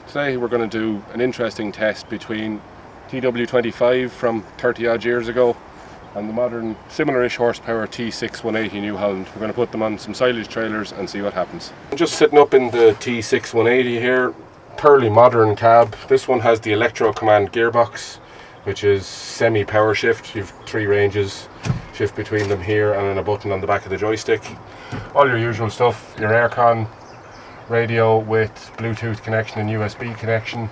Today we're going to do an interesting test between TW25 from 30 odd years ago and the modern similar-ish horsepower T6-180 New Holland. We're going to put them on some silage trailers and see what happens. I'm just sitting up in the T6-180 here, thoroughly modern cab. This one has the electro command gearbox, which is semi-power shift. You've 3 ranges, shift between them here, and then a button on the back of the joystick. All your usual stuff, your aircon, radio with Bluetooth connection and USB connection,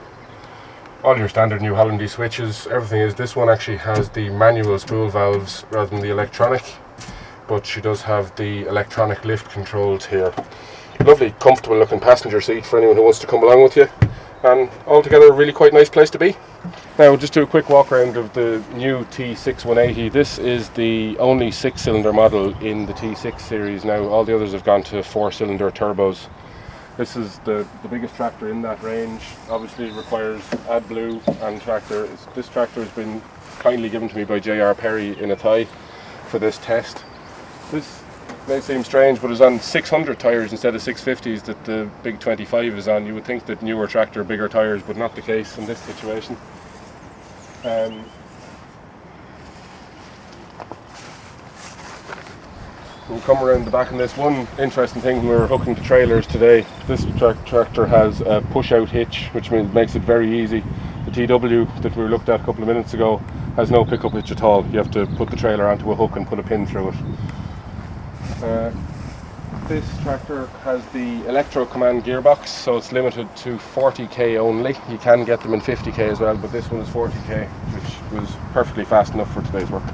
all your standard New Holland switches, everything is. This one actually has the manual spool valves rather than the electronic, but she does have the electronic lift controls here. Lovely comfortable looking passenger seat for anyone who wants to come along with you, and altogether a really quite nice place to be. Now we'll just do a quick walk around of the new T6-180. This is the only 6-cylinder model in the T6 series now. All the others have gone to 4-cylinder turbos. This is the biggest tractor in that range. Obviously it requires AdBlue and tractor. This tractor has been kindly given to me by J.R. Perry in a tie for this test. This may seem strange, but it's on 600 tyres instead of 650s that the big 25 is on. You would think that newer tractor, bigger tyres, but not the case in this situation. We'll come around the back on this. One interesting thing when we were hooking to trailers today, this tractor has a push-out hitch, which makes it very easy. The TW that we looked at a couple of minutes ago has no pickup hitch at all. You have to put the trailer onto a hook and put a pin through it. This tractor has the electro command gearbox, so it's limited to 40k only. You can get them in 50k as well, but this one is 40k, which was perfectly fast enough for today's work.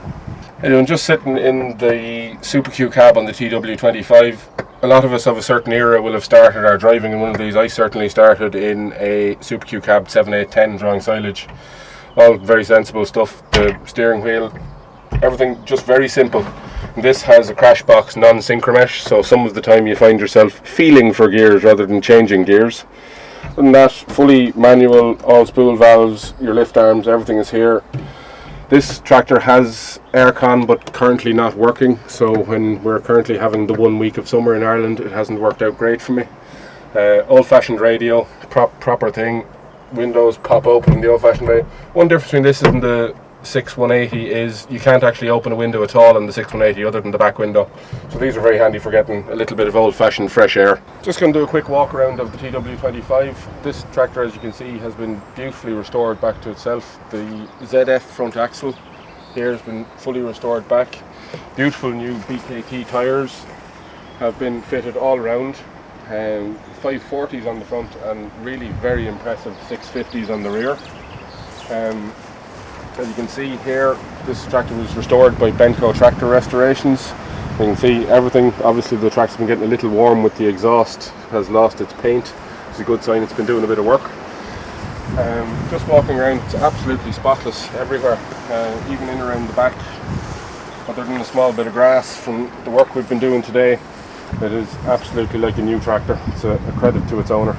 Anyway, just sitting in the Super Q cab on the TW25. A lot of us of a certain era will have started our driving in one of these. I certainly started in a Super Q cab 7810 drawing silage. All very sensible stuff. The steering wheel, everything just very simple. And this has a crash box non-synchromesh, so some of the time you find yourself feeling for gears rather than changing gears. Other than that, fully manual, all spool valves, your lift arms, everything is here. This tractor has aircon but currently not working, so when we're currently having the 1 week of summer in Ireland, it hasn't worked out great for me. Old-fashioned radio, proper thing. Windows pop open in the old-fashioned way. One difference between this and the 6-180 is you can't actually open a window at all in the 6-180 other than the back window. So these are very handy for getting a little bit of old-fashioned fresh air. Just going to do a quick walk around of the TW25. This tractor, as you can see, has been beautifully restored back to itself. The ZF front axle here has been fully restored back. Beautiful new BKT tyres have been fitted all around. 540s on the front and really very impressive 650s on the rear. As you can see here, this tractor was restored by Benco Tractor Restorations. You can see everything. Obviously the tractor's been getting a little warm with the exhaust, has lost its paint. It's a good sign it's been doing a bit of work. Just walking around, it's absolutely spotless everywhere, even in around the back. Other than a small bit of grass from the work we've been doing today, it is absolutely like a new tractor. It's a credit to its owner.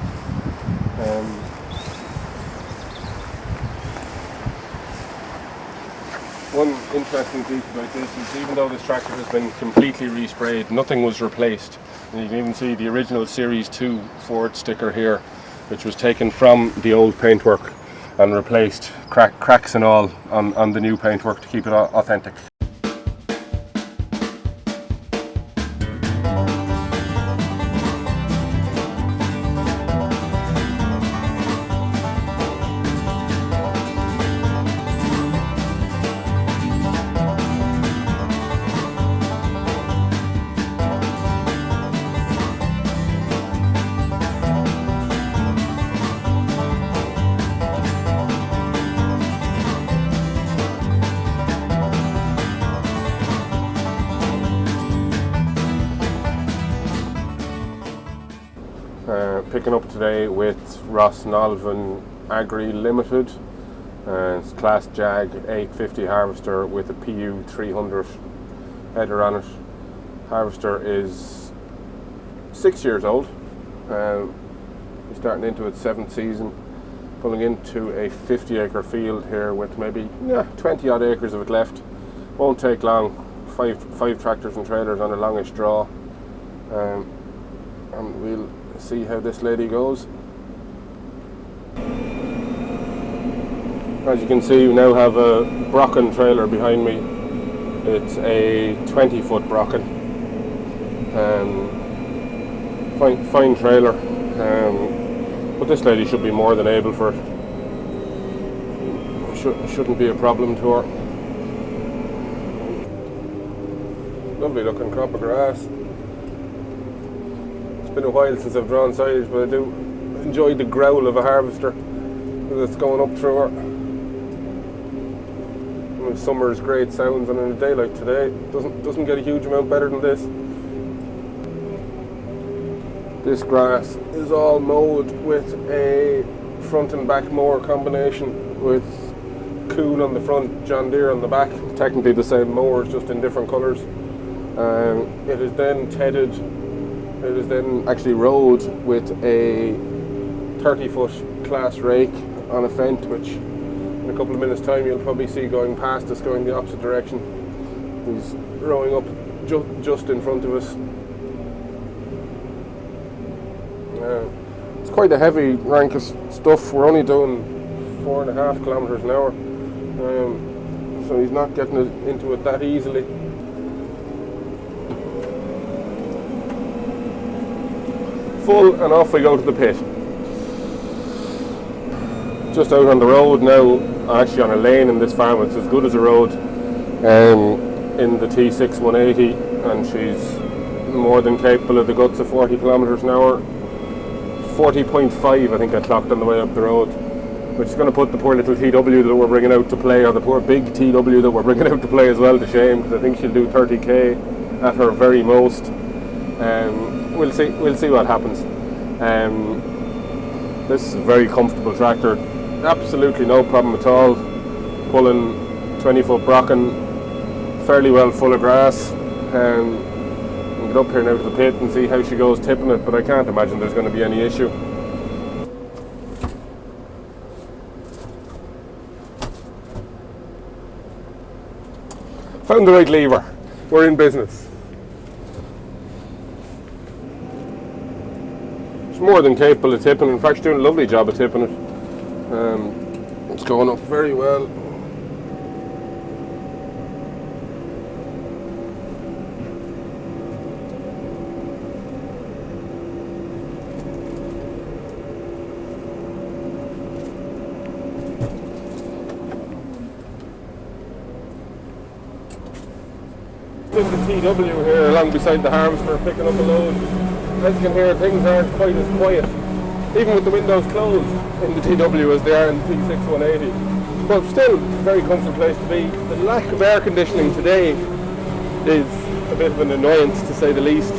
One interesting piece about this is even though this tractor has been completely resprayed, nothing was replaced. And you can even see the original Series 2 Ford sticker here, which was taken from the old paintwork and replaced, cracks and all, on the new paintwork to keep it authentic. Picking up today with Ross Nolvan Agri Limited. It's Class Jag 850 harvester with a PU 300 header on it. Harvester is 6 years old. He's starting into its 7th season, pulling into a 50-acre field here with maybe 20 odd acres of it left. Won't take long. Five tractors and trailers on a longish draw, and we'll see how this lady goes. As you can see, we now have a Brocken trailer behind me. It's a 20-foot Brocken. Fine trailer. But this lady should be more than able for it. Shouldn't be a problem to her. Lovely looking crop of grass. It's been a while since I've drawn silage, but I do enjoy the growl of a harvester that's going up through her. And summer's great sounds, and in a day like today, doesn't get a huge amount better than this. This grass is all mowed with a front and back mower combination with Cool on the front, John Deere on the back. Technically the same mowers, just in different colours. It is then tedded. It is then actually rowed with a 30-foot class rake on a fent, which in a couple of minutes' time you'll probably see going past us, going the opposite direction. He's rowing up just in front of us. It's quite a heavy rank of stuff. We're only doing 4.5 kilometres an hour, so he's not getting into it that easily. Full, and off we go to the pit. Just out on the road now, actually on a lane in this farm. It's as good as a road, in the T6-180, and she's more than capable of the guts of 40 kilometres an hour. 40.5 I think I clocked on the way up the road, which is going to put the poor little TW that we're bringing out to play, or the poor big TW that we're bringing out to play as well, to shame, because I think she'll do 30k at her very most. We'll see what happens. This is a very comfortable tractor, absolutely no problem at all. Pulling 20-foot Brocken, fairly well full of grass. We'll get up here now to the pit and see how she goes tipping it, but I can't imagine there's going to be any issue. Found the right lever. We're in business. She's more than capable of tipping. In fact, she's doing a lovely job of tipping it. It's going up very well. Just the TW here along beside the harvester picking up a load. As you can hear, things aren't quite as quiet, even with the windows closed in the TW as they are in the T6-180. But still, a very comfortable place to be. The lack of air conditioning today is a bit of an annoyance, to say the least.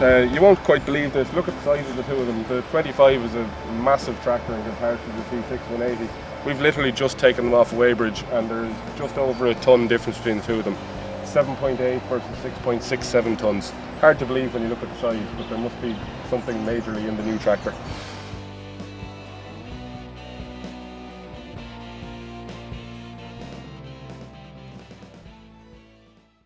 You won't quite believe this. Look at the size of the two of them. The 25 is a massive tractor in comparison to the T6-180. We've literally just taken them off a weighbridge, and there's just over a ton difference between the two of them. 7.8 versus 6.67 tons. Hard to believe when you look at the size, but there must be something majorly in the new tractor.